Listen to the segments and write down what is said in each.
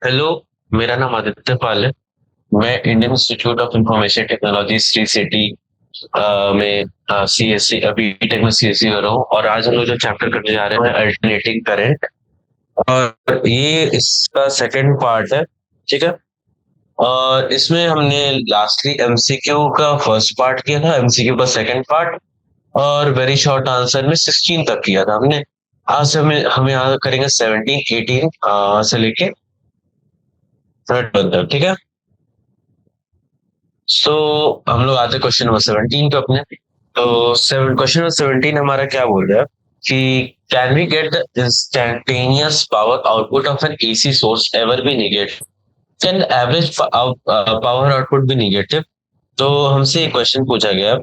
Hello. मेरा नाम आदित्य पाल है। मैं Indian institute of information technology Shri city में सीएससी अभी टेक में सीएससी कर रहा हूँ। और आज हम लोग जो चैप्टर करने जा रहे हैं अल्टरनेटिंग करंट। और ये इसका सेकंड पार्ट है। ठीक है। और इसमें हमने लास्टली एमसीक्यू का फर्स्ट पार्ट किया था, एमसीक्यू का सेकंड पार्ट। और वेरी शॉर्ट आंसर में 16 तक किया था हमने। आज से हमें हमें यहाँ करेंगे 17 18 से लेके 12 तक। ठीक है। सो हम लोग आते क्वेश्चन नंबर 17 पे अपने। तो क्वेश्चन नंबर 17 हमारा क्या बोल रहा है कि can we get the instantaneous power output of an AC source ever be negative, can average power output be negative. तो हमसे एक क्वेश्चन पूछा गया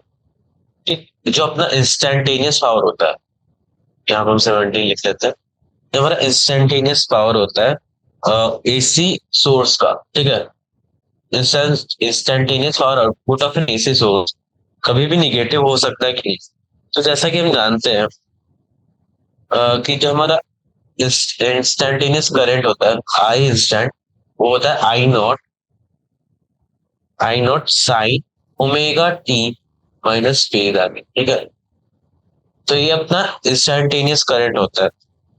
कि जो अपना इंस्टैन्टेनियस पावर होता है, यहाँ पर हम 17 लिख लेते हैं। जो हमारा इंस्टैन्टेनियस पावर होता है एसी सोर्स का, ठीक है, instantaneous power output of an AC source कभी भी निगेटिव हो सकता है कि नहीं। तो जैसा कि हम जानते हैं कि जो हमारा इंस्टेंटेनियस करंट होता है आई इंस्टेंट, वो होता है I naught sine omega T minus phase आगे। ठीक है। तो ये अपना इंस्टेंटेनियस करंट होता है।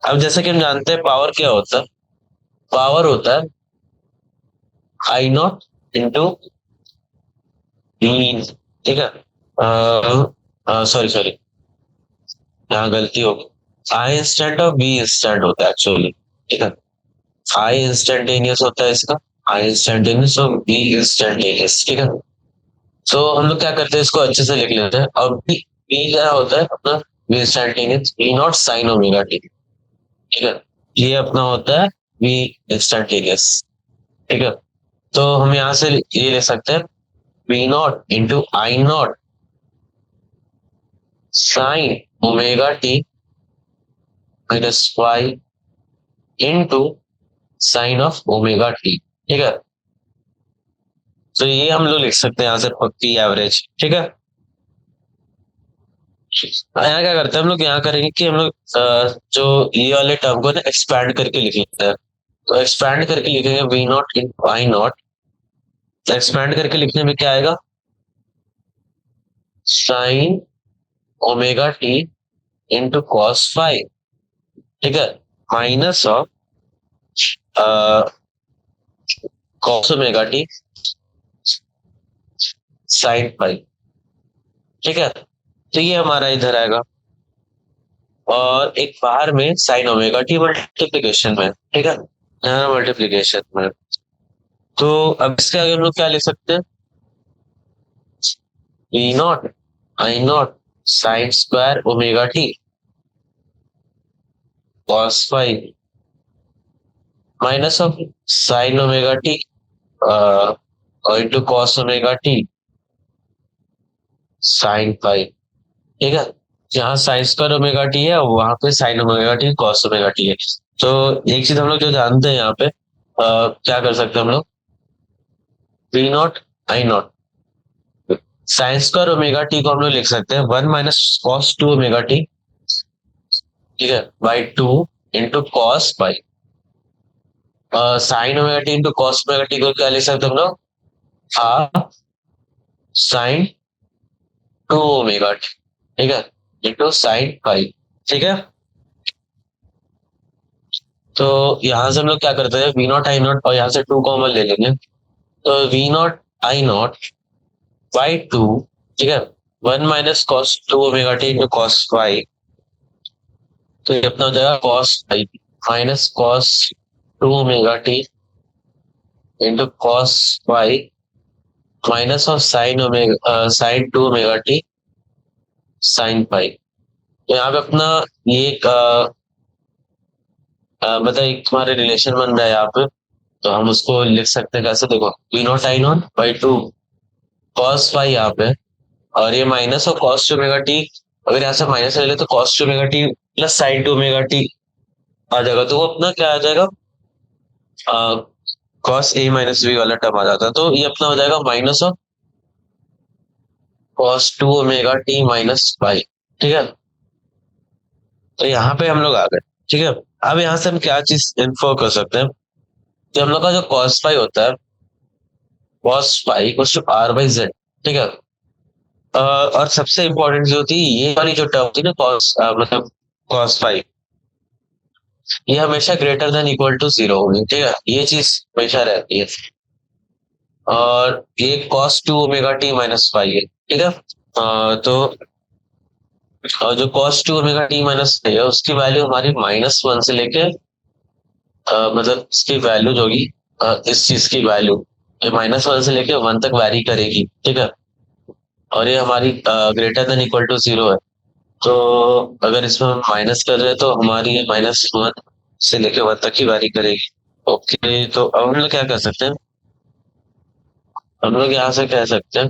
अब जैसा कि हम जानते हैं पावर क्या होता है, पावर होता है आई नॉट इंटू वी। ठीक है। सॉरी सॉरी, यहाँ गलती होगी। आई इंस्टेंट और बी इंस्टेंट होता है एक्चुअली। ठीक है। आई इंस्टेंटेनियस होता है इसका, आई इंस्टेंटेनियस और बी इंस्टेंटेनियस। ठीक है। तो हम लोग क्या करते हैं, इसको अच्छे से लिख लेते हैं। और बी बी क्या होता है अपना, B instantaneous B naught sine omega T. ठीक है। ये अपना होता है बी इंस्टेंटेनियस। ठीक है। तो हम यहाँ से ये ले सकते हैं B naught into I naught sine omega T minus Y into sine of omega T. ठीक है। तो ये हम लोग लिख सकते हैं यहाँ से पक्की एवरेज। ठीक है। यहाँ क्या करते हैं हम लोग, यहाँ करेंगे कि हम लोग जो ये वाले टर्म को ना एक्सपैंड करके लिख लेते हैं। तो एक्सपैंड करके लिखेंगे V naught in I naught. Expand करके लिखने में क्या आएगा, sine omega T into cos phi. ठीक है। Minus of cos omega T sine five. ठीक है। तो ये हमारा इधर आएगा। और एक बाहर में साइन ओमेगा टी मल्टीप्लीकेशन में। ठीक है। यहाँ मल्टीप्लीकेशन में। तो अब इसके आगे हम लोग क्या ले सकते हैं, V naught I naught sine square omega t cos five minus of sine omega t और into cos omega T sine five. ठीक है। जहाँ साइन स्क्वायर ओमेगा टी है वहां पे sign omega t cos omega T है। तो एक चीज हम लोग जो जानते हैं यहाँ पे क्या कर सकते हैं हम लोग, V naught I naught sine square omega T को हम लोग लिख सकते हैं 1 - cos 2 ओमेगा टी। ठीक है। By 2 into cos by sine omega T into cos omega T को क्या लिख सकते हैं हम लोग, हाफ साइन 2 ओमेगा टी। ठीक है। Into sine five. ठीक है। तो यहां से हम लोग क्या करते हैं, वी नॉट आई नॉट और यहाँ से 2 कॉमन ले लेंगे। तो V naught I naught by 2। ठीक है। 1 - cos 2 omega T into cos phi. तो ये अपना हो जाएगा cos five minus cos 2 omega T into cos five minus of sine omega sine 2 omega T sine phi. तो यहाँ पे अपना ये एक मतलब एक तुम्हारे रिलेशन बन रहा है यहाँ पे। तो हम उसको लिख सकते हैं कैसे, देखो V naught I naught by 2 cos phi यहाँ पे, और ये माइनस और कॉस 2 ओमेगा टी। अगर यहाँ से माइनस ले ले तो cos 2 omega t plus sine 2 omega t आ जाएगा। तो वो अपना क्या आ जाएगा, कॉस ए माइनस बी वाला टर्म आ जाता है। तो ये अपना हो जाएगा minus of cos 2 omega T minus five. ठीक है। तो यहाँ पे हम लोग आ गए। ठीक है। अब यहाँ से हम क्या चीज इन्फो कर सकते हैं, तो हम लोग का जो कॉस फाई होता है, cos phi equals to R by Z. ठीक है। और सबसे इंपॉर्टेंट जो होती है ये वाली जो टर्म होती है ना, कॉस मतलब कॉस फाई, ये हमेशा greater than equal to zero होगी। ठीक है, ये चीज हमेशा रहती है। और ये cos two omega T minus phi है। ठीक है। तो और जो cos two omega T minus phi है उसकी वैल्यू हमारी -1 से लेके मतलब इसकी वैल्यू जो होगी, इस चीज की वैल्यू ये -1 से लेके 1 तक वैरी करेगी। ठीक है। और ये हमारी greater than equal to zero है। तो अगर इसमें हम माइनस कर रहे हैं तो हमारी ये -1 से लेके 1 तक ही वैरी करेगी। ओके, तो अब हम लोग क्या कर सकते हैं, हम लोग यहाँ से कह सकते हैं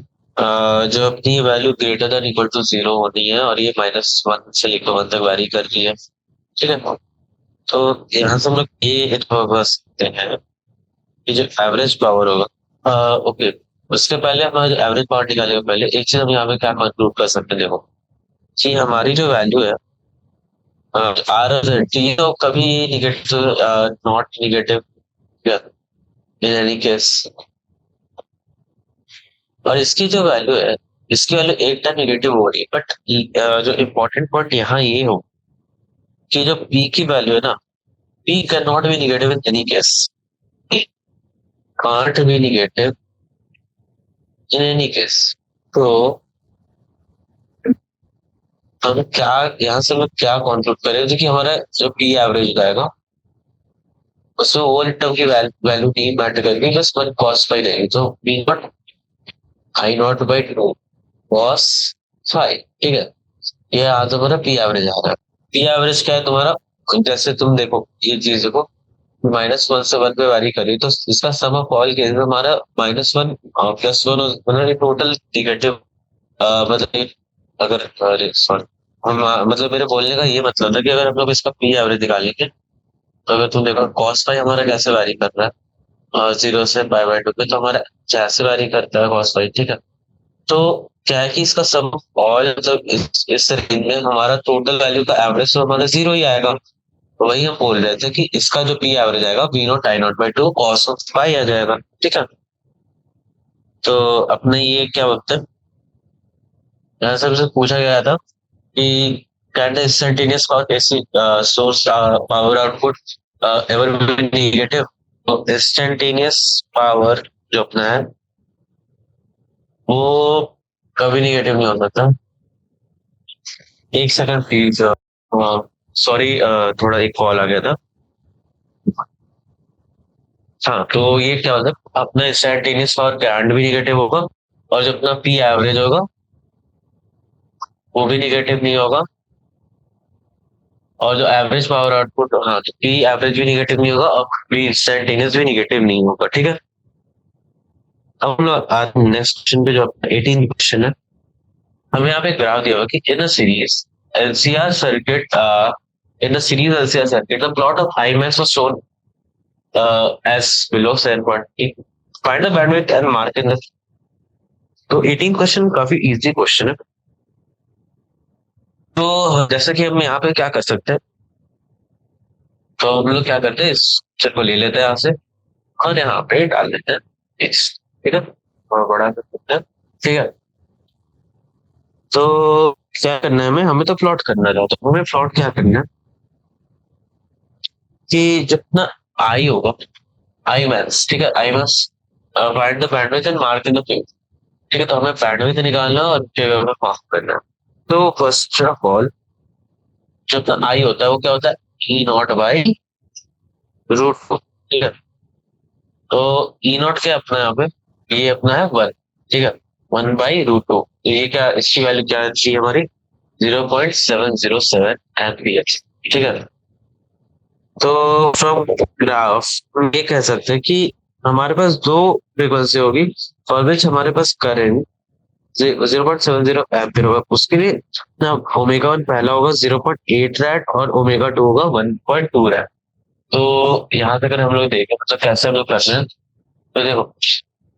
जो अपनी value greater than equal to zero होनी है और ये -1 से लेकर 1 तक वैरी कर रही है। ठीक है। तो यहाँ से हम लोग ये इन्फर सकते हैं कि जो एवरेज पावर होगा, ओके, उसके पहले हमारा जो एवरेज पावर निकालेगा, पहले एक चीज हम यहाँ पे क्या कंक्लूड कर सकते हैं, देखो कि हमारी जो वैल्यू है आर ये तो कभी negative, not negative in any case. और इसकी जो वैल्यू है, इसकी वैल्यू एक टाइम निगेटिव हो रही है, बट जो इम्पोर्टेंट पॉइंट यहाँ ये हो कि जो पी की वैल्यू है ना, P can not be negative in any case, can't be negative in any case. तो हम क्या यहाँ से हम क्या कॉन्क्लूड करें, जो कि हमारा जो पी एवरेज हो जाएगा उसमें ओवर टर्म की वैल्यू नहीं मैटर करेगी, बस वन कॉस फाई रहेगी। तो P naught I naught by two cos phi. ठीक है। ये आ तुम्हारा पी एवरेज आ रहा है। पी एवरेज क्या है तुम्हारा, जैसे तुम देखो ये चीज देखो, -1 से 1 पे वारी करी तो इसका सम ऑफ ऑल केस में हमारा -1 +1, मतलब टोटल निगेटिव, मतलब अगर सॉरी, हम मतलब मेरे बोलने का ये मतलब है कि अगर हम लोग इसका पी एवरेज निकालेंगे तो अगर तुम देखो कॉस फाई हमारा कैसे वारी कर रहा है 0 से π/2 पे, तो हमारा कैसे वारी करता है कॉस फाई। ठीक है। तो क्या है कि इसका सम ऑल मतलब इस रेंज में हमारा टोटल वैल्यू का एवरेज तो हमारा जीरो ही आएगा। तो वही हम बोल रहे थे कि इसका जो पी एवरेज आएगा V0 I0/2 cos ऑफ पाई आ जाएगा। ठीक है। तो अपने ये क्या बोलते हैं, यहाँ से हमसे पूछा गया था कि can the instantaneous power AC source power output ever be negative. तो इंस्टेंटेनियस पावर जो अपना है वो कभी निगेटिव नहीं हो सकता। एक सेकंड प्लीज, सॉरी, थोड़ा एक कॉल आ गया था। हाँ, तो ये क्या होता है, अपना इंस्टेंटेनियस पावर करंट भी निगेटिव होगा और जो अपना पी एवरेज होगा वो भी निगेटिव नहीं होगा। और जो एवरेज पावर आउटपुट, हाँ, तो पी एवरेज भी निगेटिव नहीं होगा और पी इंस्टेंटेनियस भी निगेटिव नहीं होगा। ठीक है। अब हम लोग आज नेक्स्ट क्वेश्चन पे, जो 18 क्वेश्चन है, हमें यहाँ पे ग्राफ दिया हुआ कि in a series LCR circuit, in a series LCR circuit the plot of I max was shown as below 7.8, find the bandwidth and mark in the. तो 18 क्वेश्चन काफी इजी क्वेश्चन है। तो जैसे कि हम यहाँ पे क्या कर सकते हैं, तो हम लोग क्या करते हैं, इस पिक्चर को ले लेते हैं यहाँ से और यहाँ पे डाल देते हैं X। ठीक है, थोड़ा बड़ा कर सकते हैं। ठीक है। तो क्या करना है, हमें हमें तो प्लॉट करना था, तो हमें प्लॉट क्या करना है कि जितना आई होगा, आई मैक्स, ठीक है, I max find the bandwidth and mark in the field. ठीक है। तो हमें बैंडविड्थ निकालना है और फिर हमें मार्क करना है। तो फर्स्ट ऑफ ऑल जो आई होता है वो क्या होता है, E0/√4। ठीक है। तो E0 क्या है अपना यहाँ पे, ये अपना है 1। ठीक है, 1/√2। तो ये क्या, इसकी वैल्यू क्या चाहिए हमारी, 0.707 एम्पियर। ठीक है। तो फ्रॉम ग्राफ हम ये कह सकते हैं कि हमारे पास दो फ्रीक्वेंसी होगी फॉर विच हमारे पास करंट 0.70 एम्पियर होगा। उसके लिए ना ओमेगा 1 पहला होगा 0.8 रैड और ओमेगा 2 होगा 1.2 रैड। तो यहाँ तक अगर हम लोग देखें मतलब कैसे हम लोग कर रहे हैं, तो देखो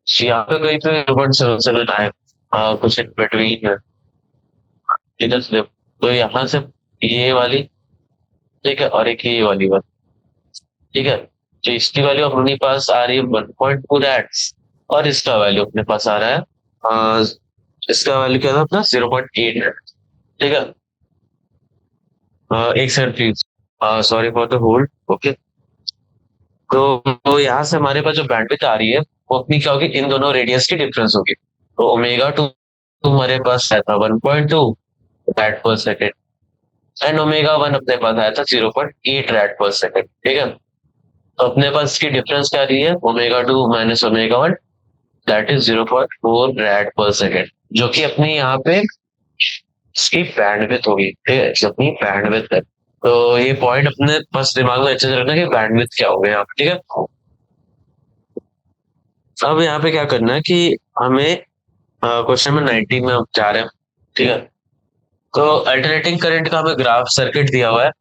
यहाँ पे कहीं पे 0.77 आए, कुछ इन बिटवीन है, इधर से देखो। तो यहाँ से ये वाली, ठीक है, और एक ये वाली बात। ठीक है। तो इसकी वैल्यू अपने पास आ रही है 1.2 रैट्स, और इसका वैल्यू अपने पास आ रहा है इसका वैल्यू क्या था अपना 0.8। ठीक है। एक second please, sorry for the hold. Okay. तो यहाँ से हमारे पास जो बैंडविड्थ आ रही है वो अपनी क्या होगी, इन दोनों रेडियस की डिफरेंस होगी। तो ओमेगा टू हमारे पास आया था 1.2 rat per second, and omega one अपने पास आया था 0.8 रैट पर सेकेंड। ठीक है। तो अपने पास इसकी डिफरेंस क्या रही है, omega two minus omega one, that is 0.4 rad per second, जो कि अपनी यहाँ पे इसकी बैंडविड्थ होगी। ठीक है, जो अपनी बैंडविड्थ है। तो ये पॉइंट अपने बस दिमाग में अच्छे से रखना कि बैंडविड्थ क्या हो गया यहाँ पे। ठीक है। अब यहाँ पे क्या करना है कि हमें क्वेश्चन में 19 में हम जा रहे हैं। ठीक है। तो अल्टरनेटिंग करंट का हमें ग्राफ सर्किट दिया हुआ है।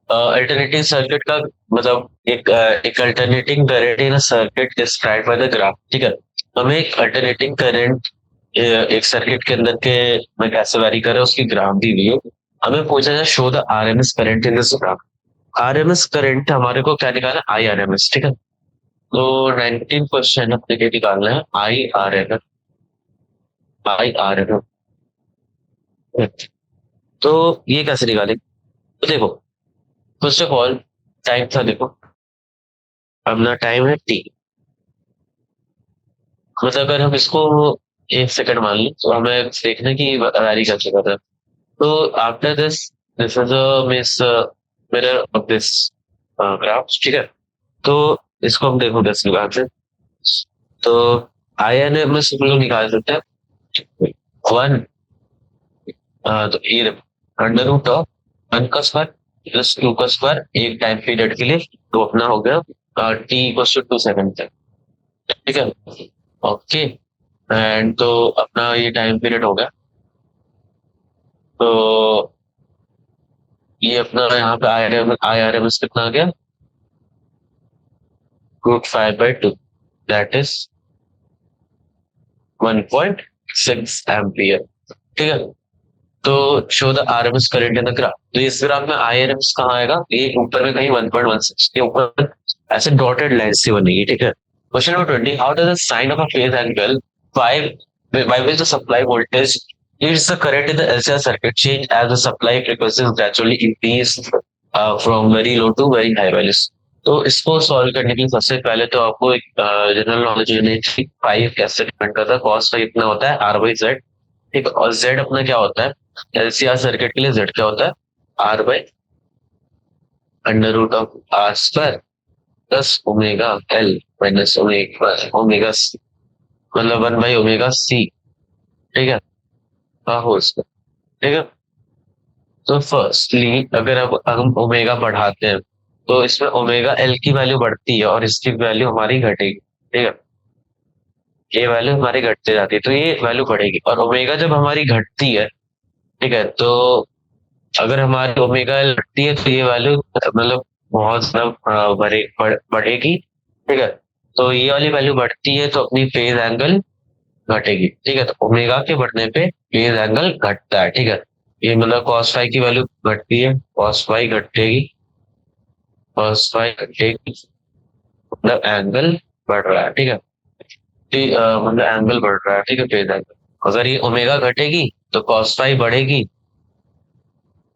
अल्टरनेटिंग सर्किट का मतलब एक alternating current in circuit described by the graph. ठीक है। हमें एक अल्टरनेटिंग करंट एक सर्किट के अंदर के में कैसे वेरी करे उसकी ग्राफ दी हुई है। हमें पूछा है show the RMS current in this graph. RMS current हमारे को क्या निकालना है, आई आर एम एस। ठीक है। तो 19 क्वेश्चन अपने लिए निकालना है I R M S. I R M S. तो ये कैसे निकाले, तो देखो, फर्स्ट ऑफ ऑल टाइम था, देखो अपना टाइम है टी। मतलब अगर हम इसको 1 सेकंड मान लें तो हमें देखना कि वैरी कैसे कर रहा है। तो after this, this is miss mirror of this graph. ठीक है। तो इसको हम देखो कैसे निकालते हैं। तो आई एन में सब लोग निकाल सकते हैं वन, तो ये अंडर रूट ऑफ वन का स्क्वायर प्लस टू का स्क्वायर एक टाइम पीरियड के लिए, तो अपना हो गया टी इक्वल टू 2 सेकंड तक। ठीक है। ओके। एंड तो अपना ये टाइम पीरियड हो गया। तो ये अपना यहाँ पे आई आर एम एस कितना आ गया, √5/2, दैट इज 1.6 एम्पियर। ठीक है। तो show the RMS current in the graph. तो इस ग्राफ में आईआरएमएस कहाँ आएगा, ये ऊपर में कहीं 1.16 के ऊपर ऐसे डॉटेड लाइन से बनेगी। ठीक है। Question number 20, how does the sign of a phase angle phi by which the supply voltage leads the current in the LCR circuit change as the supply frequency is gradually increased from very low to very high values। तो इसको solve करने के लिए सबसे पहले तो आपको एक जनरल नॉलेज होनी चाहिए, फाइव कैसे डिपेंड करता है, कॉस का कितना होता है आर बाई जेड। ठीक है। और जेड अपना क्या होता है, एलसीआर सर्किट के लिए जेड क्या होता है, R by under root of R square plus omega L minus omega omega C, मतलब 1/ओमेगा सी। ठीक है। का होल स्क्वायर। ठीक है। तो फर्स्टली अगर अब हम ओमेगा बढ़ाते हैं तो इसमें ओमेगा एल की वैल्यू बढ़ती है और इसकी वैल्यू हमारी घटेगी। ठीक है। ये वैल्यू हमारी घटते जाती है तो ये वैल्यू बढ़ेगी, और ओमेगा जब हमारी घटती है, ठीक है, तो अगर हमारी ओमेगा एल घटती है तो ये वैल्यू मतलब बहुत ज्यादा बढ़ेगी। ठीक है। तो ये वाली वैल्यू बढ़ती है तो अपनी फेज एंगल घटेगी। ठीक है। तो ओमेगा के बढ़ने पे फेज एंगल घटता है। ठीक है। ये मतलब कॉस फाई की वैल्यू घटती है, कॉस फाई घटेगी, कॉस फाई घटेगी, मतलब एंगल बढ़ रहा है। ठीक है। मतलब एंगल बढ़ रहा है। ठीक है, फेज एंगल। अगर ये ओमेगा घटेगी तो कॉस फाई बढ़ेगी,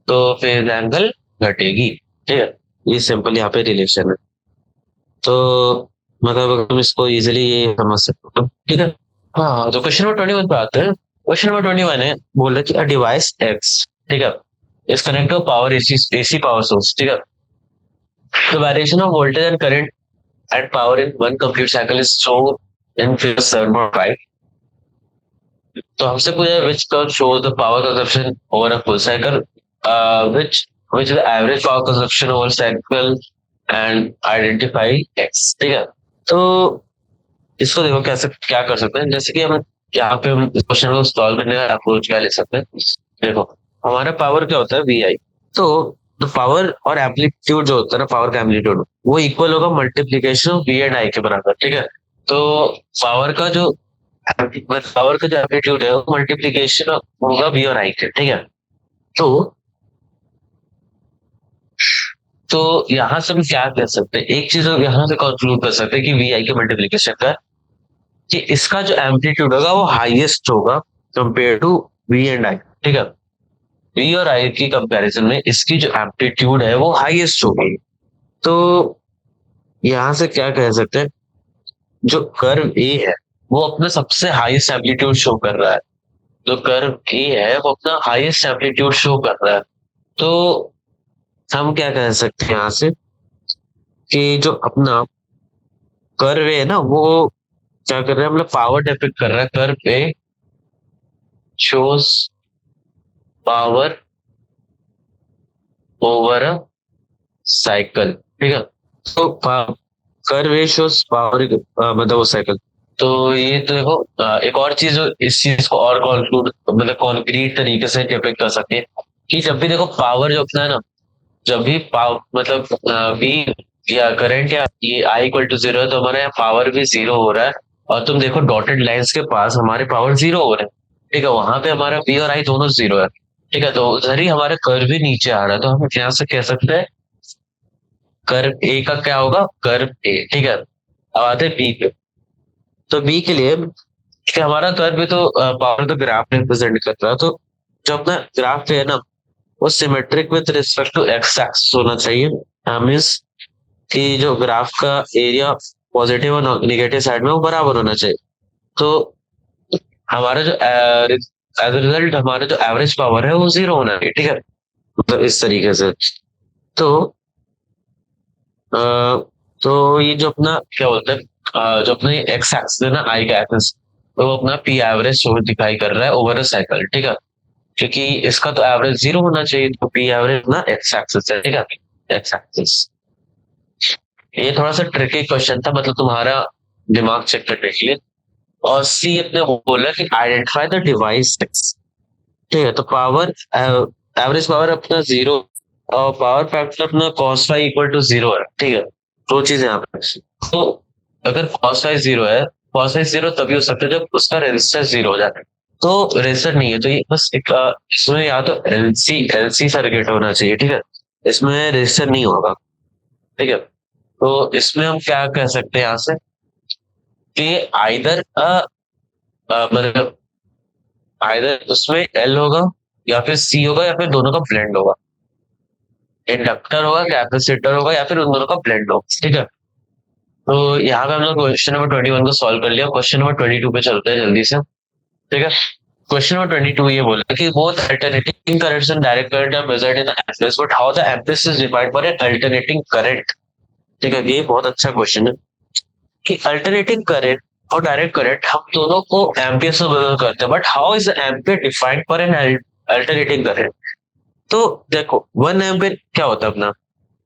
तो फेज एंगल घटेगी। ठीक है। ये सिंपल यहाँ पे रिलेशन है। तो मतलब तुम इसको इजिली ये समझ सकते हो। ठीक है। हाँ, तो क्वेश्चन नंबर 21 पे आते हैं। क्वेश्चन नंबर 21 है, बोल रहा है कि अ डिवाइस एक्स, ठीक है, is connect to power AC power source. ठीक है। The variation of voltage and current and power in one complete cycle is show in figure 7.5। तो हमसे पूछा है which curve show the power consumption over a full cycle, which which is the average power consumption over cycle and identify x। ठीक है। तो इसको देखो कैसे क्या कर सकते हैं, जैसे कि हम यहाँ पे हम इस क्वेश्चन को सॉल्व करने का अप्रोच क्या ले सकते हैं। देखो, हमारा पावर क्या होता है, वी आई। तो पावर और एम्पलीट्यूड जो होता है ना, पावर का एम्पलीट्यूड वो इक्वल होगा multiplication of V and I के बराबर। ठीक है। तो पावर का जो पावर का जो एम्पलीट्यूड है वो मल्टीप्लीकेशन होगा वी और आई के। ठीक है। तो तो यहाँ से हम क्या कह सकते हैं, एक चीज हम यहाँ से कंक्लूड कर सकते हैं कि वी आई के मल्टीप्लीकेशन का, कि इसका जो एम्पलीट्यूड होगा वो हाईएस्ट होगा compare to V and I. ठीक है, वी और आई की कंपैरिजन में इसकी जो एम्पलीट्यूड है वो हाईएस्ट होगी। तो यहाँ से क्या कह सकते हैं, जो कर्व ए है वो अपना सबसे हाईएस्ट एम्पलीट्यूड शो कर रहा है। जो कर्व ए है वो अपना हाईएस्ट एम्पलीट्यूड शो कर रहा है। तो हम क्या कह सकते हैं यहाँ से, कि जो अपना कर्व है ना वो क्या कर रहा है, मतलब पावर डिपिक्ट कर रहा है। कर्व पे shows power over a cycle. ठीक है, तो कर्व ए शोज पावर, मतलब वो साइकिल। तो ये तो देखो, एक और चीज जो इस चीज को और कॉन्क्लूड, मतलब कॉन्क्रीट तरीके से डिपिक्ट कर सकते हैं, कि जब भी देखो पावर जो अपना है ना, जब भी पावर मतलब वी या करंट या ये आई इक्वल टू जीरो है, तो हमारे यहाँ पावर भी जीरो हो रहा है। और तुम देखो डॉटेड लाइंस के पास हमारे पावर जीरो हो रहे हैं। ठीक है, वहां पे हमारा वी और आई दोनों जीरो है। ठीक है, तो उधर ही हमारे कर्व भी नीचे आ रहा है, तो हम यहाँ से कह सकते हैं कर्व ए का क्या होगा, कर्व ए। ठीक है, अब आते हैं बी पे। तो बी के लिए, कि हमारा कर्व भी तो पावर तो ग्राफ रिप्रेजेंट कर रहा है, तो जो अपना ग्राफ है ना वो symmetric with respect to X axis होना चाहिए। मीन्स कि जो ग्राफ का एरिया पॉजिटिव और नेगेटिव साइड में वो बराबर होना चाहिए। तो हमारा जो एज रिजल्ट हमारा जो एवरेज पावर है वो जीरो होना चाहिए। ठीक है, मतलब इस तरीके से। तो अ, तो ये जो अपना क्या बोलते हैं, जो अपने एक्स एक्सिस है ना, आई का एक्सिस, तो वो अपना पी एवरेज शो दिखाई कर रहा है ओवर अ साइकिल। ठीक है, क्योंकि इसका तो एवरेज जीरो होना चाहिए, तो पी एवरेज ना एक्स एक्सिस है। ठीक है, एक्स एक्सिस। ये थोड़ा सा ट्रिकी क्वेश्चन था, मतलब तुम्हारा दिमाग चेक करने के लिए। और सी अपने बोला कि आइडेंटिफाई द डिवाइस। ठीक है, तो पावर एवरेज पावर अपना जीरो, और पावर फैक्टर अपना cos phi equal to zero है। ठीक है, दो चीजें यहाँ पे। तो अगर कॉस फाई जीरो है, कॉस फाई जीरो तभी हो सकता है जब उसका रेजिस्टेंस जीरो हो जाता है। तो रेजिस्टर नहीं है, तो ये बस एक इसमें या तो एलसी एलसी सर्किट होना चाहिए। ठीक है, इसमें रेजिस्टर नहीं होगा। ठीक है, तो इसमें हम क्या कह सकते हैं यहाँ से, कि आइदर मतलब आइदर उसमें एल होगा या फिर सी होगा या फिर दोनों का ब्लेंड होगा। इंडक्टर होगा, कैपेसिटर होगा, या फिर उन दोनों का ब्लेंड होगा। ठीक है, तो यहाँ पे हम लोग क्वेश्चन नंबर 21 को सॉल्व कर लिया। क्वेश्चन नंबर 22 पे चलते हैं जल्दी से। ठीक है, क्वेश्चन नंबर 22 ये बोला कि both alternating currents and direct current are measured in amperes, but how the amperes is defined for an alternating current. ठीक है, ये बहुत अच्छा क्वेश्चन है, कि अल्टरनेटिंग करंट और डायरेक्ट करंट हम दोनों को एम्पीयर से मेजर करते हैं, but how is ampere defined for an alternating current. तो देखो, 1 एम्पीयर क्या होता है अपना,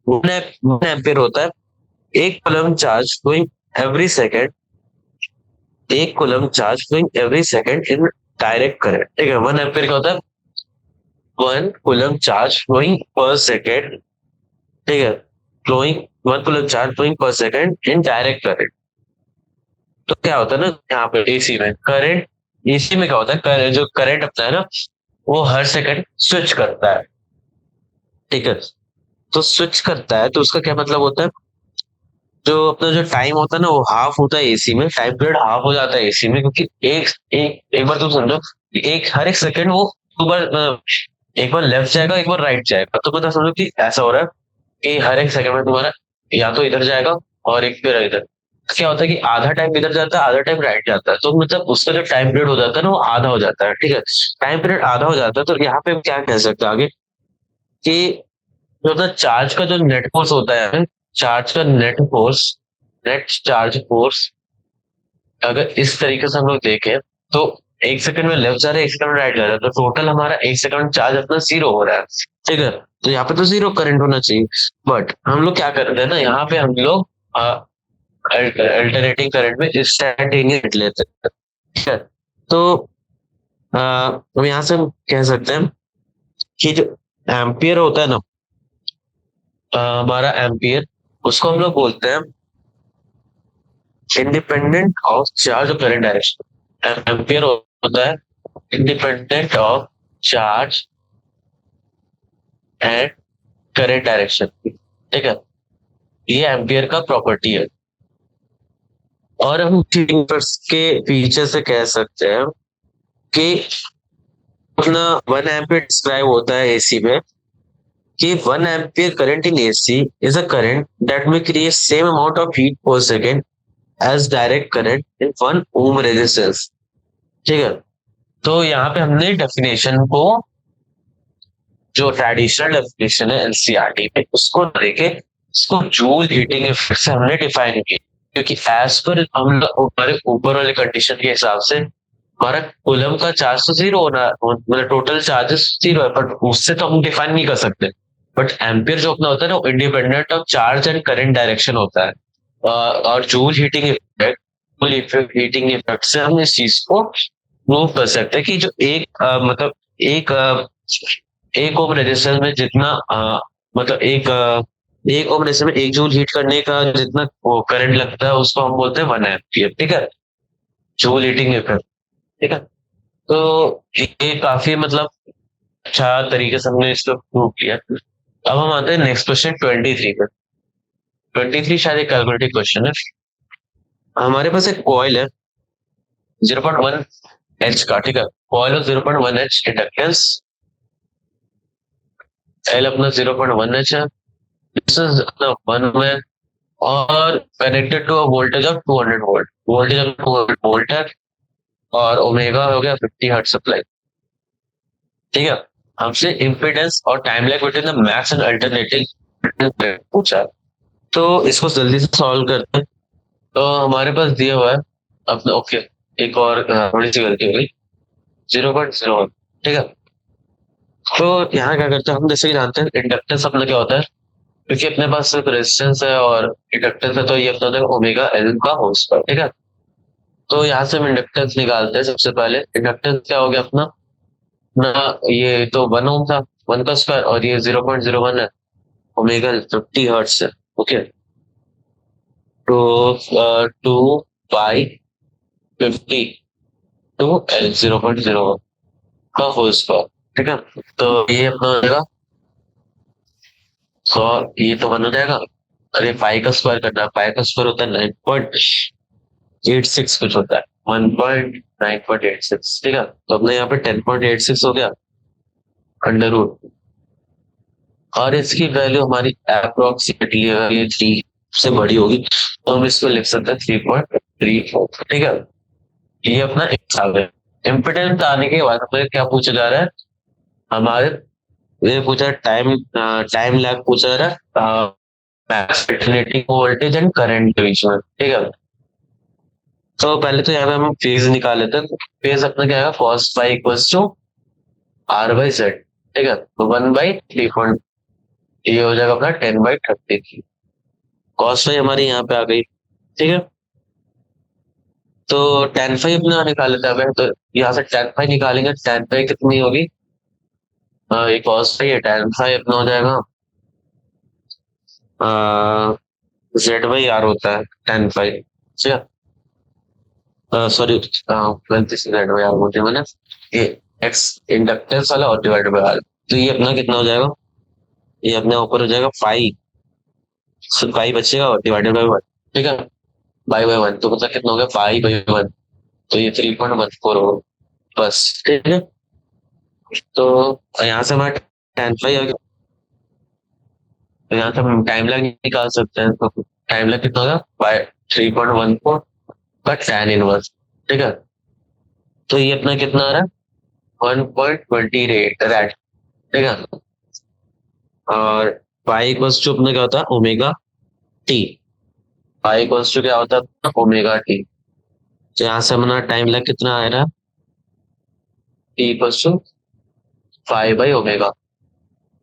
1 एम्पीयर होता है एक coulomb charge going every second, एक coulomb charge going every second in direct current. ठीक है, 1 एम्पीयर क्या होता है, 1 coulomb charge flowing per second. ठीक है, flowing 1 coulomb charge flowing per second in direct current. तो क्या होता है ना, यहाँ पे एसी में करंट, एसी में क्या होता है, जो करंट अपना है ना वो हर सेकंड स्विच करता है। ठीक है, तो स्विच करता है तो उसका क्या मतलब होता है, जो अपना जो टाइम होता है ना वो हाफ होता है एसी में, टाइम पीरियड हाफ हो जाता है एसी में, क्योंकि एक एक एक बार तुम समझो कि एक हर एक सेकंड वो दो बार, एक बार लेफ्ट जाएगा एक बार राइट जाएगा। तो पता समझो कि ऐसा हो रहा है कि हर एक सेकंड में तुम्हारा या तो इधर जाएगा और एक फिर इधर। तो क्या होता है कि आधा टाइम इधर जाता है आधा टाइम राइट जाता है, तो मतलब उसका जो टाइम पीरियड हो जाता है ना वो आधा हो जाता है। ठीक है, टाइम पीरियड आधा हो जाता है, तो यहाँ पे हम क्या कह सकते हैं आगे, कि जो होता है चार्ज का जो नेट फोर्स होता है, चार्ज का net force, net charge force, अगर इस तरीके से हम लोग देखें, तो एक सेकंड में लेफ्ट जा रहा है एक सेकंड में राइट जा रहा है, तो टोटल हमारा एक सेकंड चार्ज अपना जीरो हो रहा है। ठीक है, तो यहाँ पे तो जीरो करंट होना चाहिए, बट हम लोग क्या करते हैं ना, यहाँ पे हम लोग अल्टरनेटिंग करंट में इंस्टेंटेनियस लेते हैं। ठीक है, तो हम यहाँ से हम कह सकते हैं कि जो एम्पियर होता है ना, हमारा एम्पियर, उसको हम लोग बोलते हैं इंडिपेंडेंट ऑफ चार्ज और करंट डायरेक्शन। एम्पियर होता है independent of charge and current direction. ठीक है, ये एम्पियर का प्रॉपर्टी है। और हम इन्वर्स के पीछे से कह सकते हैं कि अपना 1 एम्पियर डिस्क्राइब होता है एसी में कि 1 ampere current in AC is a current that may create same amount of heat per second as direct current in 1 ohm resistance. ठीक है, तो यहाँ पे हमने डेफिनेशन को, जो ट्रेडिशनल डेफिनेशन है एनसीईआरटी में, उसको लेके इसको जूल हीटिंग इफेक्ट से हमने डिफाइन किया। क्योंकि एज पर हम हमारे ऊपर वाले कंडीशन के हिसाब से हमारा कूलम का चार्ज तो जीरो होना, मतलब टोटल चार्जेस जीरो है, बट उससे तो हम डिफाइन नहीं कर सकते। बट एम्पियर जो अपना होता है ना, वो independent of charge and current direction होता है। और joule heating effect, joule effect heating effect से हम इस चीज को प्रूव कर सकते हैं कि जो मतलब एक एक ओम रेजिस्टेंस में जितना मतलब एक ओम रेजिस्टेंस में 1 जूल हीट करने का जितना करंट लगता है उसको हम बोलते हैं 1 एम्पियर। ठीक है, जूल हीटिंग इफेक्ट। ठीक है, तो ये काफी मतलब अच्छा तरीके से हमने इसको प्रूव किया। अब हम आते हैं नेक्स्ट क्वेश्चन 23 पे। 23 शायद एक कैलकुलेटिव क्वेश्चन है। हमारे पास एक कॉइल है 0.1 एच का। ठीक है, coil of 0.1 H inductance L अपना 0.1 एच है, डिस्टेंस अपना 1 में, और connected to a voltage of 200 volt, voltage of 200 volt है, और ओमेगा हो गया 50 हर्ट्ज सप्लाई। ठीक है, हमसे इम्पीडेंस और time lag between the max and alternative पूछा है। तो इसको जल्दी से सॉल्व करते हैं। तो हमारे पास दिया हुआ है अपना, ओके, एक और थोड़ी सी गलती हो गई, 0.01। ठीक है, तो यहाँ क्या करते हैं हम, जैसे कि जानते हैं इंडक्टेंस अपना क्या होता है, क्योंकि अपने पास सिर्फ रेजिस्टेंस है और इंडक्टेंस है, तो ये अपना होता है ओमेगा एल का होल स्क्वायर। ठीक है, तो यहाँ से हम इंडक्टेंस निकालते हैं। सबसे पहले इंडक्टेंस क्या हो गया अपना ना, ये तो 1 ओम था, 1 का स्क्वायर, और ये 0.01 है, ओमेगा 50 हर्ट्ज है। ओके, तो 2 बाई 50 टू एल 0.01 का होल स्क्वायर। ठीक है, तो ये अपना हो जाएगा 100, ये तो 1 हो जाएगा। अरे पाई का स्क्वायर करना है, पाई का स्क्वायर होता है 9.86 कुछ होता है, 1.9.86। ठीक है, तो अपने यहाँ पे 10.86 हो गया अंडर रूट, और इसकी वैल्यू हमारी अप्रोक्सीमेटली ये 3 से बड़ी होगी, तो हम इसको लिख सकते हैं 3.34। ठीक है, ये अपना हिसाब है। इम्पिडेंस आने के बाद हमें क्या पूछा जा रहा है, हमारे ये पूछा टाइम, टाइम लैग पूछा जा रहा है अल्टरनेटिंग वोल्टेज एंड करंट के बीच में। ठीक है, तो पहले तो यहाँ पे हम फेज निकाल लेते हैं। फेज अपना क्या है, cos phi equals to R by Z. ठीक है, तो 1/3, ये हो जाएगा अपना 10/33। कॉस फाई हमारी यहाँ पे आ गई। ठीक है, तो टेन फाई अपना निकाल लेते हैं। तो यहाँ से टेन फाई निकालेंगे, टेन फाई कितनी होगी, ये कॉस फाई है, टेन फाई अपना हो जाएगा जेड बाई आर होता है, टेन फाई। ठीक है, सॉरी, गलती से जेड बाई आर बोलते हैं मैंने, ये एक्स इंडक्टेंस वाला और डिवाइड बाई आर। तो ये अपना कितना हो जाएगा, ये अपने ऊपर हो जाएगा फाइव, फाइव बचेगा और डिवाइडेड बाई वन। ठीक है, बाई बाई वन, तो मतलब कितना हो गया 5/1, तो ये 3.14 होगा बस। ठीक है, तो यहाँ से हमारा टेन फाइव आ गया, तो यहाँ से हम टाइम लाइन निकाल सकते हैं। तो टाइम लाइन कितना होगा, बाय 3.14 का tan इनवर्स। ठीक है, तो ये अपना कितना आ रहा है, 1.28 रैट। ठीक है, और पाई इक्वल्स टू अपना क्या होता है, omega T. Pi equals to क्या होता है, ओमेगा टी। तो यहाँ से अपना टाइम लाइन कितना आ रहा है, टी इक्वल्स टू 5/ओमेगा,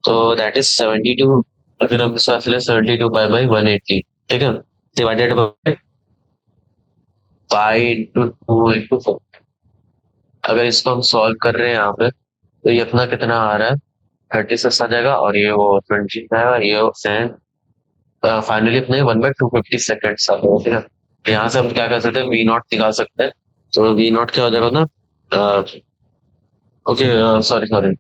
तो दैट इज 72। अगर हम इसका 72 पाई/180। ठीक है, divided by pi into 2 into 4। अगर इसको हम सॉल्व कर रहे हैं यहाँ पे, तो ये अपना कितना आ रहा है, 36 आ जाएगा, और ये वो 20 आएगा, ये फाइनली अपने 1/250 सेकेंड्स आ गए। ठीक है, तो यहाँ से हम क्या कर सकते हैं, वी नॉट निकाल सकते हैं। तो वी नॉट क्या हो जाएगा ना, ओके, सॉरी सॉरी,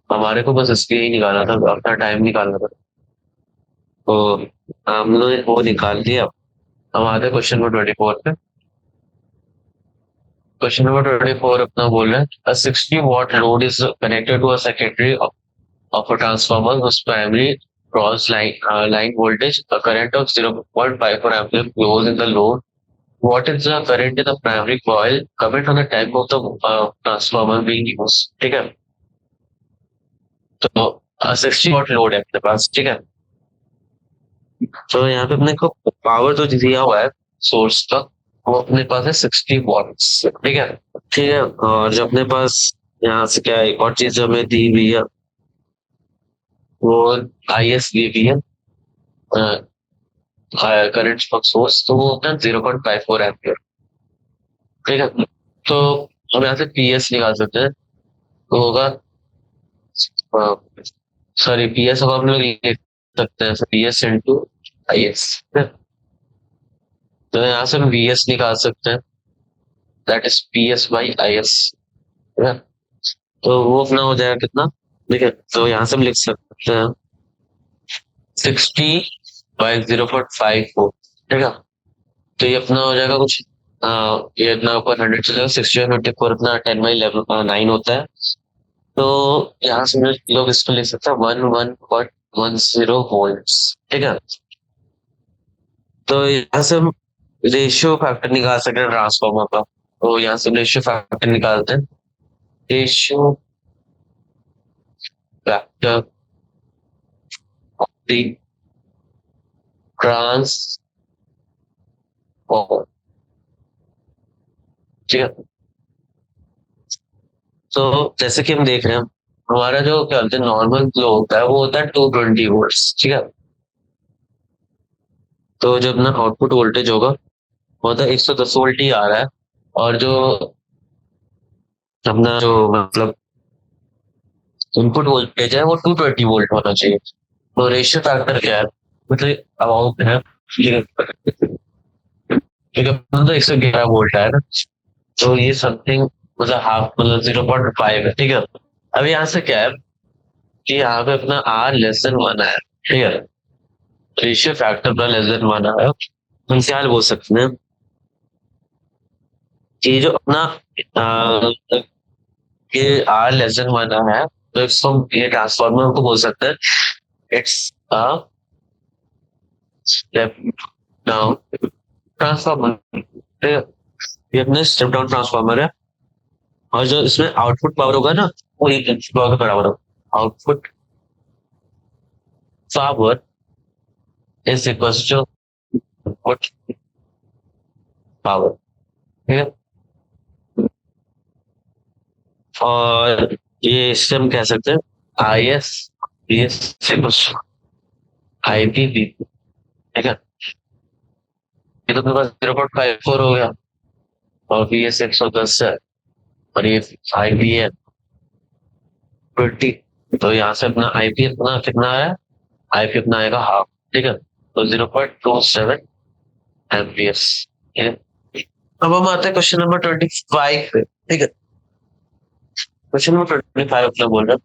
हमारे को बस इसके ही निकालना था, अपना टाइम निकालना था। तो हमने वो निकाल दिया। हम आते क्वेश्चन नंबर 24 पे। क्वेश्चन नंबर 24 अपना बोल रहा है, अ 60 watt load is connected to a secondary of a transformer whose primary cross line voltage a current of 0.54 ampere flows in the load. What is the current in the primary coil? Comment on the type of the transformer being used. ठीक है, तो 60 watt load है अपने पास, ठीक है। तो यहाँ पे अपने को पावर जो दिया हुआ है सोर्स का, वो अपने पास है 60 वॉट्स, ठीक है। ठीक है, और जो अपने पास यहाँ से क्या एक और चीज हमें दी हुई है, वो आई एस दी हुई है, करंट सोर्स, तो वो होता है 0.54 एम्पियर, ठीक है। तो हम यहाँ से पी एस निकाल सकते हैं, तो होगा, सॉरी पी एस हम लोग लिख सकते हैं P S into I S. तो यहाँ से हम वी एस निकाल सकते हैं, that is P S by I S, ठीक है। तो वो अपना हो जाएगा कितना, ठीक है। तो यहाँ से हम लिख सकते हैं 60 बाई 0.54, ठीक है। तो ये अपना हो जाएगा कुछ, ये अपना ऊपर 100 चलेगा, 60 बाई 24 अपना 10/11 9 होता है। तो यहाँ से हम लोग इसको लिख सकते हैं 11.10 वोल्ट्स, ठीक है। तो यहाँ से हम रेशियो फैक्टर निकाल सकते हैं ट्रांसफार्मर का। तो यहाँ से रेशियो फैक्टर निकालते हैं, रेशियो फैक्टर दी ट्रांसफॉर्मर, ठीक है। तो जैसे कि हम देख रहे हैं, हमारा जो क्या बोलते हैं नॉर्मल फ्लो होता है वो होता है 220 वोल्ट्स, ठीक है। तो जब ना आउटपुट वोल्टेज होगा वो होता है 110 वोल्ट ही आ रहा है, और जो अपना जो मतलब इनपुट वोल्टेज है वो 220 वोल्ट होना चाहिए। तो रेशियो फैक्टर क्या है, मतलब अमाउंट है, ठीक है। ठीक है, तो 111 वोल्ट है ना, तो ये समथिंग मतलब हाफ, मतलब 0.5 है, ठीक है। अब यहाँ से क्या है कि यहाँ पे अपना आर लेस देन 1 है, ठीक है। रेशियो फैक्टर अपना लेस देन 1 है, हम क्या बोल सकते हैं कि जो अपना ये आर लेस देन 1 है, तो इसको हम ये ट्रांसफॉर्मर को बोल सकते हैं it's a step down transformer, ठीक है। ये अपने स्टेप डाउन ट्रांसफॉर्मर है, और जो इसमें आउटपुट पावर होगा ना वो एक इनपुट पावर के बराबर होगा। Output power is equal to input power, ठीक है। और ये इससे हम कह सकते हैं I S B S I P B, ठीक है। ये तो मेरे पास 0.54 हो गया, और बी एस 110 है, और ये आई पी है 20। तो यहाँ से अपना आई पी अपना कितना है, आई पी अपना आएगा हाफ, ठीक है। तो 0.27 एम्पियर्स, ठीक है। अब हम आते हैं क्वेश्चन नंबर 25 पे, ठीक है। क्वेश्चन नंबर 25 अपना बोल रहा है,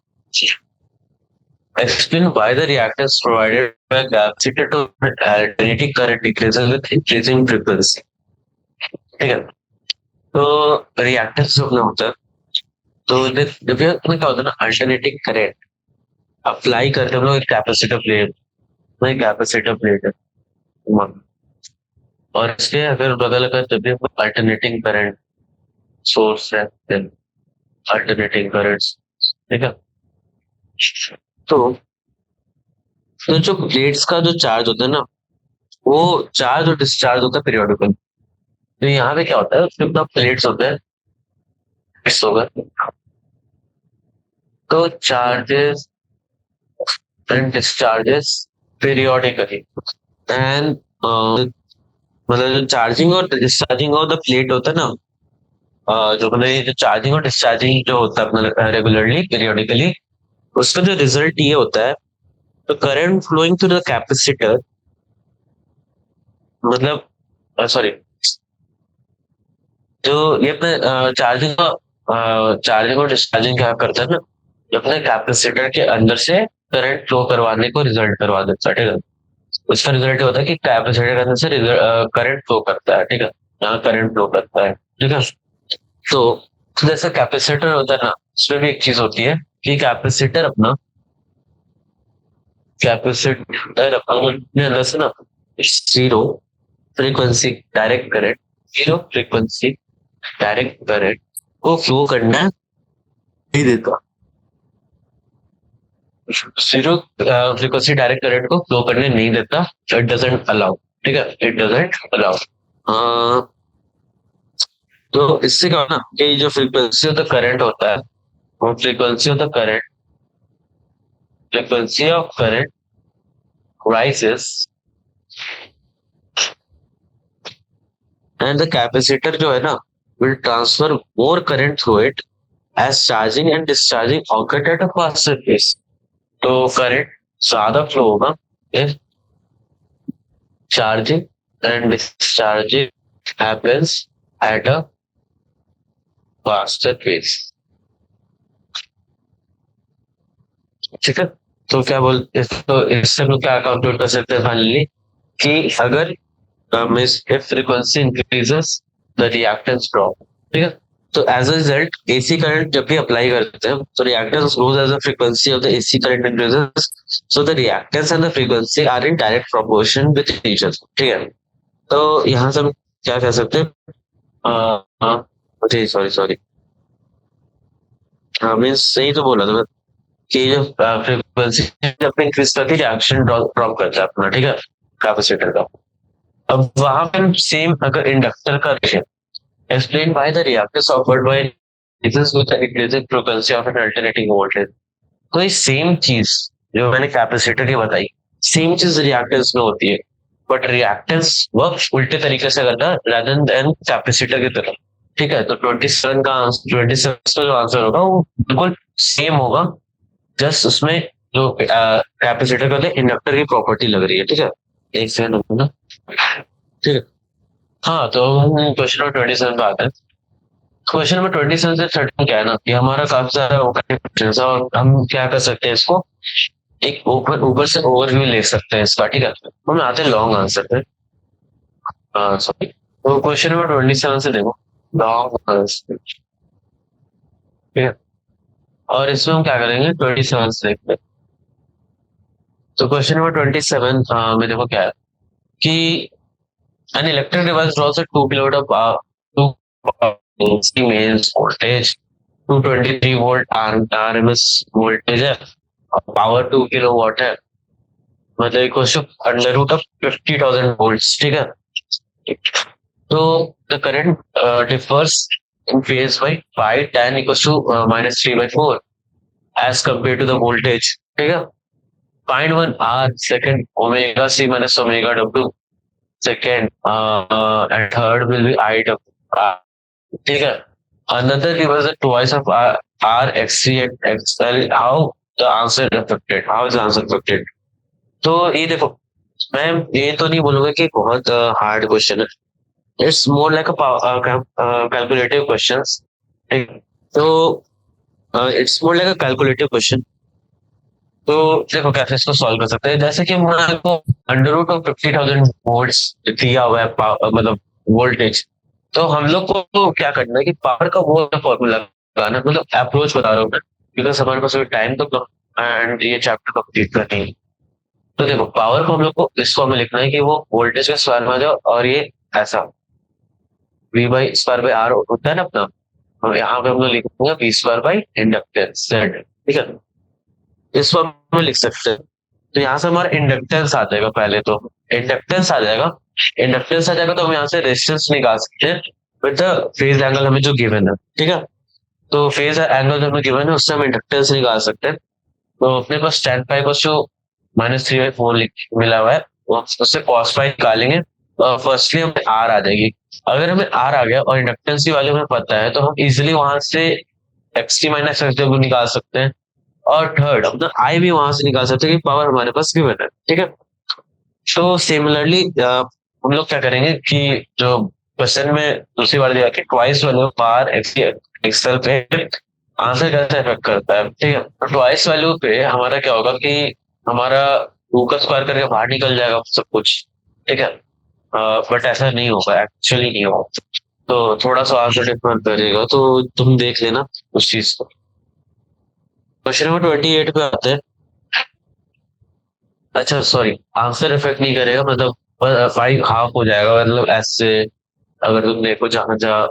explain why the reactors provided by capacitor to alternating current decreases with increasing frequency, ठीक है। तो रिएक्टेंस जो अपना होता है, तो जब ये अपना क्या होता है ना, अल्टरनेटिंग करंट अप्लाई करते हैं हम लोग एक कैपेसिटर प्लेट में, कैपेसिटर प्लेट है, और इसके अगर बगल अगर जब भी अल्टरनेटिंग करंट सोर्स है, अल्टरनेटिंग करंट, ठीक है। तो जो प्लेट्स का जो चार्ज होता है ना, वो चार्ज और डिस्चार्ज होता है पीरियोडिकल। तो यहाँ पे क्या होता है, उसके अपना प्लेट्स होते हैं, इस होगा, तो charges and discharges periodically, and मतलब जो चार्जिंग और डिस्चार्जिंग ऑफ द प्लेट होता है ना, जो मतलब ये जो चार्जिंग और डिस्चार्जिंग जो होता है अपना रेगुलरली पीरियोडिकली, उसका जो रिजल्ट ये होता है, तो current flowing through the capacitor, मतलब सॉरी, जो ये अपने चार्जिंग और डिस्चार्जिंग क्या करता है ना, ये अपने कैपेसिटर के अंदर से करंट फ्लो करवाने को रिजल्ट करवा देता है, ठीक है। उसका रिजल्ट होता है कि कैपेसिटर के अंदर से करंट फ्लो करता है, ठीक है, यहाँ करंट फ्लो करता है, ठीक है। तो जैसे कैपेसिटर होता है ना, उसमें भी एक चीज होती है कि कैपेसिटर अपने अंदर से ना zero frequency direct current, zero frequency direct current को फ्लो करना नहीं देता। जीरो फ्रीक्वेंसी डायरेक्ट करंट को फ्लो करने नहीं देता, इट डजेंट अलाउ, ठीक है, इट डजेंट अलाउ। तो इससे क्या होना कि जो फ्रीक्वेंसी ऑफ द करंट होता है, वो frequency of current rises and the capacitor जो है ना will transfer more current through it as charging and discharging occurred at a faster pace. तो करंट ज्यादा फ्लो होगा if charging and discharging happens at a faster pace, ठीक है। तो क्या बोल तो इससे हम लोग क्या कंक्लूड कर सकते हैं फाइनली कि अगर means if frequency increases the reactance drop, ठीक है। तो as a result AC current जब भी अप्लाई करते हैं तो reactance grows as the frequency of the AC current increases, so the reactance and the frequency are in direct proportion with each other, ठीक है। तो यहाँ से हम क्या कह सकते हैं, जी सॉरी सॉरी, हाँ मीन्स सही तो बोला था मैं कि जो फ्रीक्वेंसी जब इंक्रीज करती है रिएक्शन ड्रॉप करता है अपना, ठीक है, कैपेसिटर का। अब वहां पे हम सेम अगर इंडक्टर का देखें, explain why the reactors offered by resistance with the increasing frequency of an alternating voltage। तो ये सेम चीज जो मैंने कैपेसिटर की बताई, सेम चीज रिएक्टेंस में होती है, बट रिएक्टेंस वर्क उल्टे तरीके से करता है rather देन कैपेसिटर की तरह, ठीक है। तो 27 का जो आंसर होगा वो बिल्कुल सेम होगा, जस्ट उसमें जो कैपेसिटर का इंडक्टर की प्रॉपर्टी लग रही है, ठीक है। एक सेकंड ना, ठीक है। हाँ तो क्वेश्चन नंबर 27 पे आते हैं। क्वेश्चन नंबर 27 से 30 क्या है ना कि हमारा काफी सारा क्वेश्चन है और हम क्या कर सकते हैं इसको एक ऊपर ऊपर से ओवरव्यू ले सकते हैं इसका, ठीक है। हम आते हैं लॉन्ग आंसर पे, सॉरी। तो क्वेश्चन नंबर 27 से देखो, लॉन्ग आंसर, ठीक है। और इसमें हम क्या करेंगे 27 से देखते हैं। तो क्वेश्चन नंबर 27 में देखो क्या है कि an electric device draws a 2 kilowatt of power to mains voltage, 223 volt RMS voltage है, पावर 2 किलोवाट है, मतलब equal to under root of 50,000 volts, ठीक है। तो the current differs in phase by 5 tan equal to -3/4 as compare to the voltage, ठीक है। Find one R second omega C minus omega W second and third will be I W, ठीक है। Another give us the twice of R, XC and XL. How the answer affected? How is the answer affected? तो ये देखो, मैं ये तो नहीं बोलूंगा कि बहुत हार्ड क्वेश्चन है, it's more like calculative question, तो it's more like a calculative question. तो देखो कैसे इसको सॉल्व कर सकते हैं, जैसे कि हमारे को अंडर रूट ऑफ 50,000 वोल्ट्स दिया हुआ है मतलब वोल्टेज। तो हम लोग को तो क्या करना है कि पावर का वो फॉर्मूला लगाना, मतलब अप्रोच बता रहा हूँ मैं, बिकॉज हमारे पास टाइम तो एंड ये चैप्टर कंप्लीट करनी है। तो देखो पावर को हम लोग को इसको हमें लिखना है कि वो वोल्टेज का स्क्वायर में आ जाओ, और ये ऐसा V by square by R होता है ना अपना, और यहाँ पे हम लोग लिखेंगे V square by inductance Z, ठीक है। इसको हम लिख सकते हैं। तो यहाँ से हमारा इंडक्टेंस आ जाएगा, पहले तो इंडक्टेंस आ जाएगा, इंडक्टेंस आ जाएगा तो हम यहाँ से रेजिस्टेंस निकाल सकते हैं विद द फेज एंगल हमें जो गिवन है, ठीक है। तो फेज एंगल जो हमें गिवन है उससे हम इंडक्टेंस निकाल सकते हैं। तो अपने पास tan पाई को जो -3/4 मिला हुआ है, उससे cos पाई निकालेंगे, फर्स्टली हमें आर आ जाएगी। अगर हमें आर आ गया और इंडक्टेंस की वैल्यू हमें पता है तो हम इजिली वहां से x T minus x W निकाल सकते हैं, और थर्ड अपना आई भी वहां से निकाल सकते हैं कि पावर हमारे पास गिवन है, ठीक है। तो सिमिलरली हम लोग क्या करेंगे कि जो क्वेश्चन में दूसरी बार दिया कि ट्वाइस वैल्यू पावर एक्सएल पे आंसर कैसे इफेक्ट करता है, ठीक है। तो ट्वाइस वैल्यू पे हमारा क्या होगा कि हमारा टू का स्क्वायर करके बाहर निकल जाएगा सब कुछ। ठीक है। बट ऐसा नहीं होगा, एक्चुअली नहीं होगा। तो थोड़ा सा आंसर डिफर करेगा, तो तुम देख लेना उस चीज को। क्वेश्चन नंबर 28 पे आते हैं। अच्छा सॉरी, आंसर इफेक्ट नहीं करेगा, मतलब फाइव हाफ हो जाएगा, मतलब ऐसे। अगर तुम देखो जहां जहाँ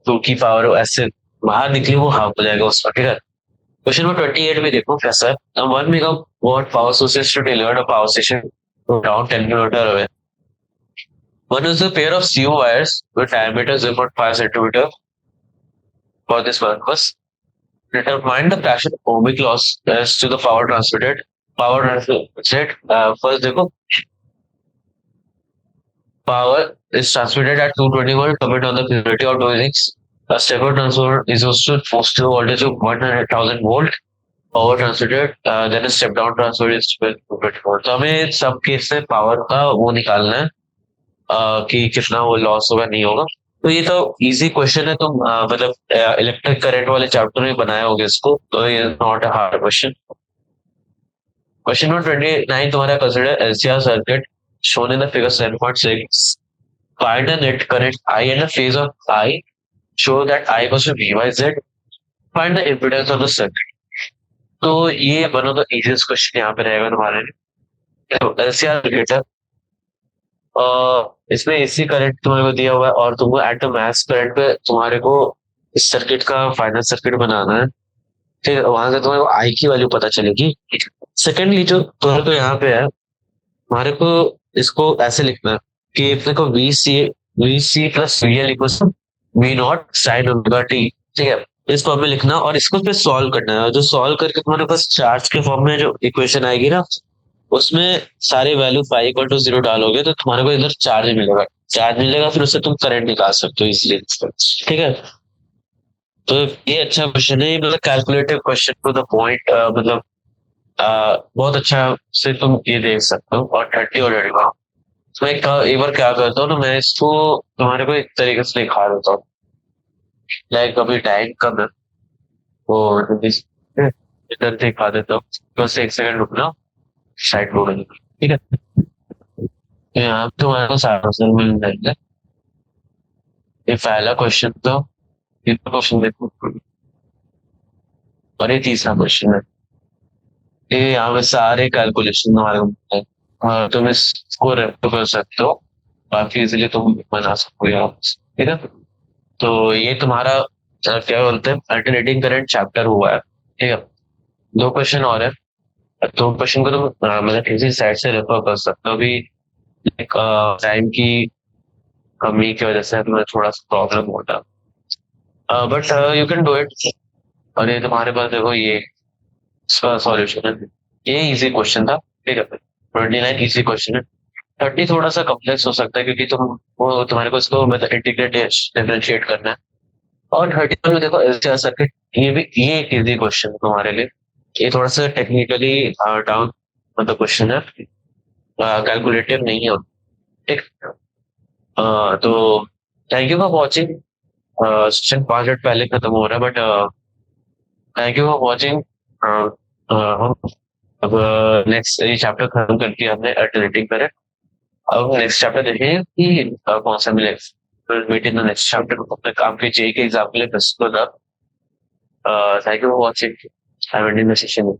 टू की पावर ऐसे बाहर निकली, वो हाफ हो जाएगा उसका। ठीक है। क्वेश्चन नंबर 28 में देखो कैसा है। 1 megawatt power source is to deliver a power station around 10 kilometer away. One is a pair of CU wires with diameter 0.5 centimeter for this purpose. Determine the fraction ohmic loss as to the power transmitted. Power transmitted, first देखो, power is transmitted at 220 volt. Comment on the purity of dosings. A stepper transformer is also positive voltage of 100,000 volt. Power transmitted, then step down transfer is 12 volt। तो हमें सब case से power का वो निकालना है, कि कितना वो लॉस होगा नहीं होगा। तो ये तो इजी क्वेश्चन है, तुम मतलब इलेक्ट्रिक करंट वाले चैप्टर में बनाए होगे इसको, तो ये not a hard question. Question number 29 तुम्हारा consider LCR circuit shown in the figure 7.6. Find the net current I and the phase of I. Show that I equals to V by Z. Find the impedance of the circuit. तो ये one of the easiest question यहाँ पे रहेगा तुम्हारे लिए। तो LCR circuit है, इसमें एसी करंट तुम्हारे को दिया हुआ है, और तुमको एट द मैक्स करंट पे तुम्हारे को इस सर्किट का फाइनल सर्किट बनाना है। फिर वहां से तुम्हारे को आई की वैल्यू पता चलेगी। सेकेंडली जो तुम्हारे को यहाँ पे है, तुम्हारे को इसको ऐसे लिखना है कि अपने को V C plus V L equal V naught sine omega T. ठीक है। इस फॉर्म में लिखना, और इसको फिर सॉल्व करना है। और जो सॉल्व करके तुम्हारे पास चार्ज के फॉर्म में जो इक्वेशन आएगी ना, उसमें सारे value five equal to zero डालोगे तो तुम्हारे को इधर चार्ज मिलेगा। चार्ज मिलेगा, फिर उससे तुम करंट निकाल सकते हो इसलिए। ठीक है। तो ये अच्छा क्वेश्चन है, मतलब calculative question to the point, मतलब बहुत अच्छा से तुम ये देख सकते हो। और 30 और 31, तो एक बार क्या करता हूँ ना, मैं इसको तुम्हारे को एक तरीके से दिखा देता हूँ। लाइक अभी टाइम कम है, तो इधर दिखा देता हूँ। बस एक सेकंड रुकना, साइड हो गई। ठीक है। तो यहाँ पे तुम्हारे को सारा आंसर मिल जाएगा। ये पहला क्वेश्चन, तो ये क्वेश्चन देखो, और ये तीसरा क्वेश्चन है। ये यहाँ पे सारे कैलकुलेशन तुम्हारे को मिलते हैं। तुम इसको रेफर कर सकते हो, काफी इजीली तुम बना सकते हो यहाँ पे। ठीक है। तो ये तुम्हारा क्या बोलते हैं, अल्टरनेटिंग करंट चैप्टर हुआ है। ठीक है। दो क्वेश्चन और है, तो क्वेश्चन को तुम मतलब किसी साइड से रेफर कर सकते हो। अभी टाइम की कमी की वजह से तुम्हें थोड़ा सा प्रॉब्लम होता है, but you can do it. और ये तुम्हारे पास देखो, ये इसका सॉल्यूशन है। ये इजी क्वेश्चन था। ठीक है। 29 इजी क्वेश्चन है। 30 थोड़ा सा कॉम्प्लेक्स हो सकता है, क्योंकि तुम वो तुम्हारे को इसको मतलब इंटीग्रेट डिफरेंशिएट करना है। और 31 में देखो एलसीआर सर्किट, ये एक इजी क्वेश्चन है तुम्हारे लिए। ये थोड़ा सा टेक्निकली डाउन मतलब क्वेश्चन है, कैलकुलेटिव नहीं है। ठीक। तो thank you for watching. Session 5 minute पहले खत्म हो रहा है, but thank you for watching. हम अब नेक्स्ट ये चैप्टर खत्म कर दिया हमने, अल्टरनेटिंग पर। अब नेक्स्ट चैप्टर देखेंगे कि कौन सा मिलेगा। Wait in the next chapter. तब तक आपके जेई के एग्जाम के लिए best of luck. Thank you for watching. Have and in the session.